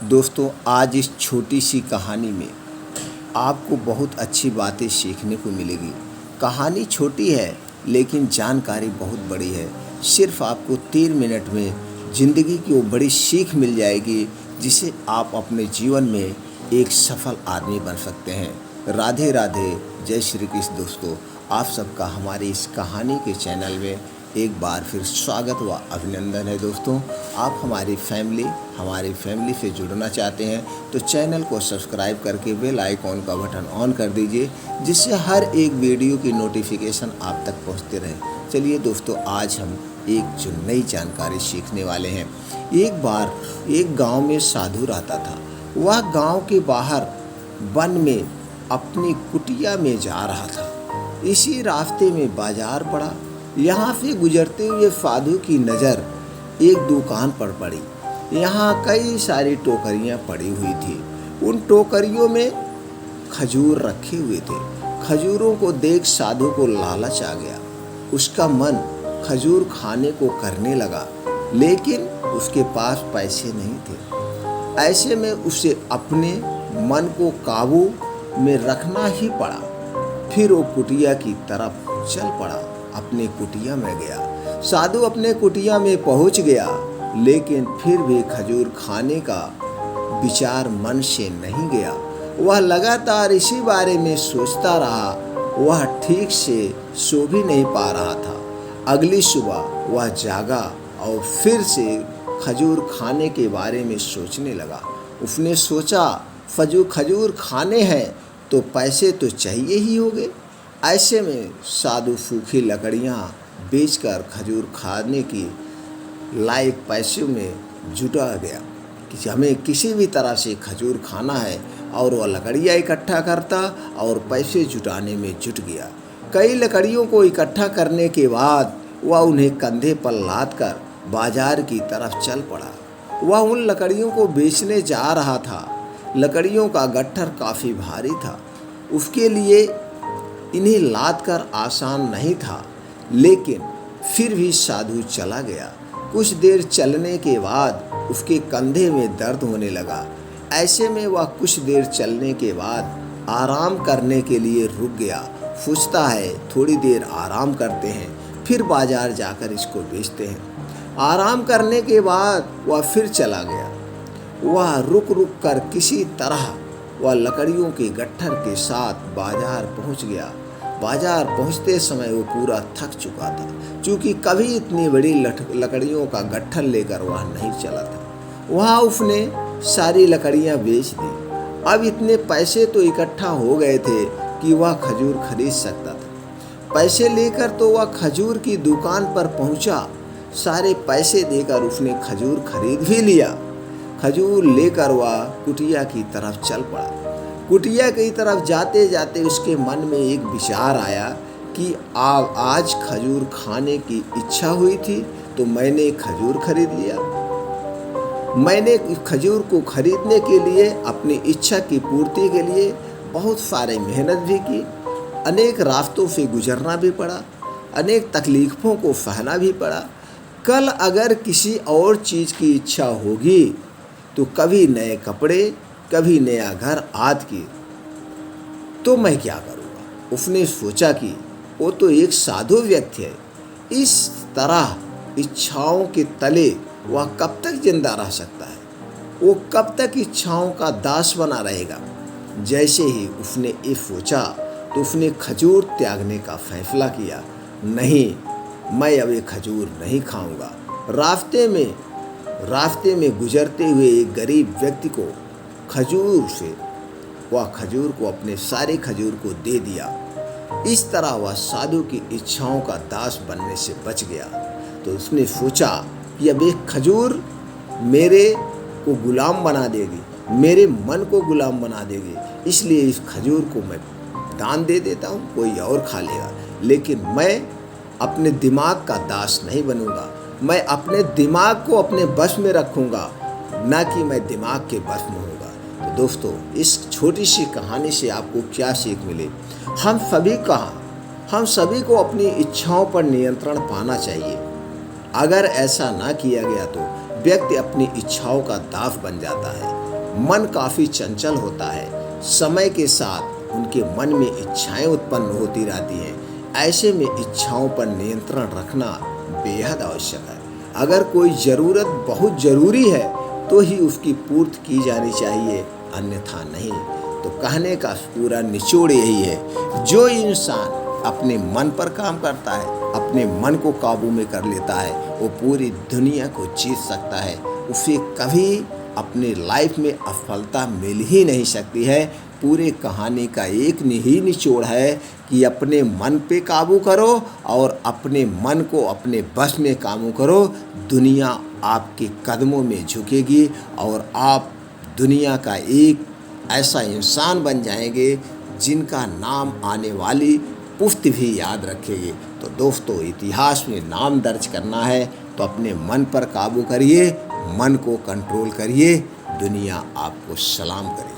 दोस्तों, आज इस छोटी सी कहानी में आपको बहुत अच्छी बातें सीखने को मिलेगी। कहानी छोटी है लेकिन जानकारी बहुत बड़ी है। सिर्फ आपको 3 मिनट में ज़िंदगी की वो बड़ी सीख मिल जाएगी जिसे आप अपने जीवन में एक सफल आदमी बन सकते हैं। राधे राधे, जय श्री कृष्ण। दोस्तों, आप सबका हमारी इस कहानी के चैनल में एक बार फिर स्वागत व अभिनंदन है। दोस्तों, आप हमारी फैमिली से जुड़ना चाहते हैं तो चैनल को सब्सक्राइब करके बेल आइकॉन का बटन ऑन कर दीजिए, जिससे हर एक वीडियो की नोटिफिकेशन आप तक पहुंचते रहे। चलिए दोस्तों, आज हम एक जो नई जानकारी सीखने वाले हैं। एक बार एक गांव में साधु रहता था। वह गांव के बाहर वन में अपनी कुटिया में जा रहा था। इसी रास्ते में बाजार पड़ा। यहाँ से गुजरते हुए साधु की नज़र एक दुकान पर पड़ी। यहाँ कई सारी टोकरियाँ पड़ी हुई थी। उन टोकरियों में खजूर रखे हुए थे। खजूरों को देख साधु को लालच आ गया। उसका मन खजूर खाने को करने लगा, लेकिन उसके पास पैसे नहीं थे। ऐसे में उसे अपने मन को काबू में रखना ही पड़ा। फिर वो कुटिया की तरफ चल पड़ा। अपने कुटिया में गया। साधु अपने कुटिया में पहुंच गया, लेकिन फिर भी खजूर खाने का विचार मन से नहीं गया। वह लगातार इसी बारे में सोचता रहा। वह ठीक से सो भी नहीं पा रहा था। अगली सुबह वह जागा और फिर से खजूर खाने के बारे में सोचने लगा। उसने सोचा, खजूर खाने हैं तो पैसे तो चाहिए ही होंगे। ऐसे में साधु सूखी लकड़ियाँ बेचकर खजूर खाने की लायक पैसों में जुटा गया कि हमें किसी भी तरह से खजूर खाना है, और वह लकड़ियाँ इकट्ठा करता और पैसे जुटाने में जुट गया। कई लकड़ियों को इकट्ठा करने के बाद वह उन्हें कंधे पर लाद कर बाजार की तरफ चल पड़ा। वह उन लकड़ियों को बेचने जा रहा था। लकड़ियों का गट्ठर काफ़ी भारी था। उसके लिए इन्हें लाद कर आसान नहीं था, लेकिन फिर भी साधु चला गया। कुछ देर चलने के बाद उसके कंधे में दर्द होने लगा। ऐसे में वह कुछ देर चलने के बाद आराम करने के लिए रुक गया। सोचता है, थोड़ी देर आराम करते हैं, फिर बाजार जाकर इसको बेचते हैं। आराम करने के बाद वह फिर चला गया। वह रुक रुक कर किसी तरह वह लकड़ियों के गट्ठर के साथ बाजार पहुंच गया। बाजार पहुंचते समय वो पूरा थक चुका था, क्योंकि कभी इतनी बड़ी लकड़ियों का गट्ठर लेकर वह नहीं चला था। वहाँ उसने सारी लकड़ियाँ बेच दी। अब इतने पैसे तो इकट्ठा हो गए थे कि वह खजूर खरीद सकता था। पैसे लेकर तो वह खजूर की दुकान पर पहुँचा। सारे पैसे देकर उसने खजूर खरीद भी लिया। खजूर लेकर वह कुटिया की तरफ चल पड़ा। कुटिया की तरफ जाते जाते उसके मन में एक विचार आया कि आज खजूर खाने की इच्छा हुई थी तो मैंने खजूर खरीद लिया। मैंने खजूर को खरीदने के लिए, अपनी इच्छा की पूर्ति के लिए बहुत सारे मेहनत भी की। अनेक रास्तों से गुजरना भी पड़ा, अनेक तकलीफ़ों को सहना भी पड़ा। कल अगर किसी और चीज़ की इच्छा होगी तो कभी नए कपड़े, कभी नया घर आदि की, तो मैं क्या करूँगा। उसने सोचा कि वो तो एक साधु व्यक्ति है। इस तरह इच्छाओं के तले वह कब तक जिंदा रह सकता है? वो कब तक इच्छाओं का दास बना रहेगा? जैसे ही उसने ये सोचा तो उसने खजूर त्यागने का फैसला किया। नहीं, मैं अब ये खजूर नहीं खाऊंगा। रास्ते में गुजरते हुए एक गरीब व्यक्ति को खजूर को अपने सारे खजूर को दे दिया। इस तरह वह साधु की इच्छाओं का दास बनने से बच गया। तो उसने सोचा कि अब एक खजूर मेरे को गुलाम बना देगी, मेरे मन को गुलाम बना देगी, इसलिए इस खजूर को मैं दान दे देता हूँ, कोई और खा लेगा। लेकिन मैं अपने दिमाग का दास नहीं बनूंगा। मैं अपने दिमाग को अपने बस में रखूंगा, ना कि मैं दिमाग के बस में होऊंगा। तो दोस्तों, इस छोटी सी कहानी से आपको क्या सीख मिली? हम सभी को अपनी इच्छाओं पर नियंत्रण पाना चाहिए। अगर ऐसा ना किया गया तो व्यक्ति अपनी इच्छाओं का दास बन जाता है। मन काफी चंचल होता है। समय के साथ उनके मन में इच्छाएं उत्पन्न होती रहती हैं। ऐसे में इच्छाओं पर नियंत्रण रखना बेहद आवश्यक है। अगर कोई जरूरत बहुत जरूरी है तो ही उसकी पूर्ति की जानी चाहिए, अन्यथा नहीं। तो कहने का पूरा निचोड़ यही है, जो इंसान अपने मन पर काम करता है, अपने मन को काबू में कर लेता है, वो पूरी दुनिया को जीत सकता है। उसे कभी अपने लाइफ में असफलता मिल ही नहीं सकती है। पूरे कहानी का एक ही निचोड़ है कि अपने मन पे काबू करो और अपने मन को अपने बस में काबू करो। दुनिया आपके कदमों में झुकेगी और आप दुनिया का एक ऐसा इंसान बन जाएंगे जिनका नाम आने वाली पुश्त भी याद रखेगी। तो दोस्तों, इतिहास में नाम दर्ज करना है तो अपने मन पर काबू करिए, मन को कंट्रोल करिए, दुनिया आपको सलाम करेगी।